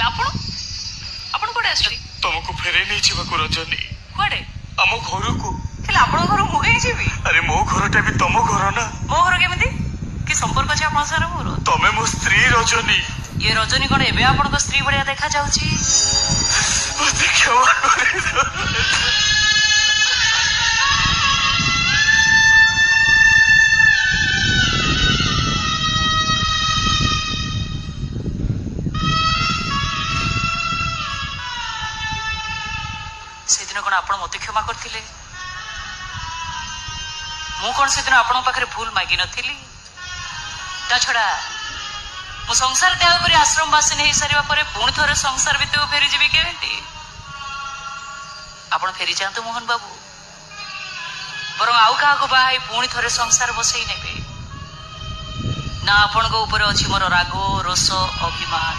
ଆପଣ ଆପଣ କୋଉଠି ଆସିଛନ୍ତି? ତମକୁ ଫେରେଇ ନେଇ ଯିବାକୁ ରଜନୀ। କୁଆଡେ? ଆମ ଘରକୁ। ହେଲେ ଆପଣଙ୍କ ଘରକୁ ମୁଁ କାହିଁ ଯିବି? ଆରେ ମୋ ଘରଟା ବି ତମ ଘର ନା। ମୋ ଘର କେମିତି? କି ସମ୍ପର୍କ ଅଛି ଆପଣଙ୍କ ସାଙ୍ଗରେ ମୋର? ତମେ ମୋ ସ୍ତ୍ରୀ ରଜନୀ। ଇଏ ରଜନୀ କଣ ଏବେ ଆପଣଙ୍କ ସ୍ତ୍ରୀ ଭଳିଆ ଦେଖାଯାଉଛି? ମତେ କ୍ଷମା କରିଦିଅ। ସେଦିନ କଣ ଆପଣ ମତେ କ୍ଷମା କରିଥିଲେ? ମୁଁ କଣ ସେଦିନ ଆପଣଙ୍କ ପାଖରେ ଭୁଲ ମାଗିନଥିଲି? ତା ଛଡା ମୁଁ ସଂସାର ତ୍ୟାଗ କରି ଆଶ୍ରମ ବାସିନୀ ହେଇସାରିବା ପରେ ପୁଣି ଥରେ ସଂସାର ଭିତରକୁ ଫେରିଯିବି କେମିତି? ଆପଣ ଫେରିଯାଆନ୍ତୁ ମୋହନ ବାବୁ, ବରଂ ଆଉ କାହାକୁ ବାହା ହେଇ ପୁଣି ଥରେ ସଂସାର ବସେଇ ନେବେ। ନା ଆପଣଙ୍କ ଉପରେ ଅଛି ମୋର ରାଗ, ରୋଷ, ଅଭିମାନ,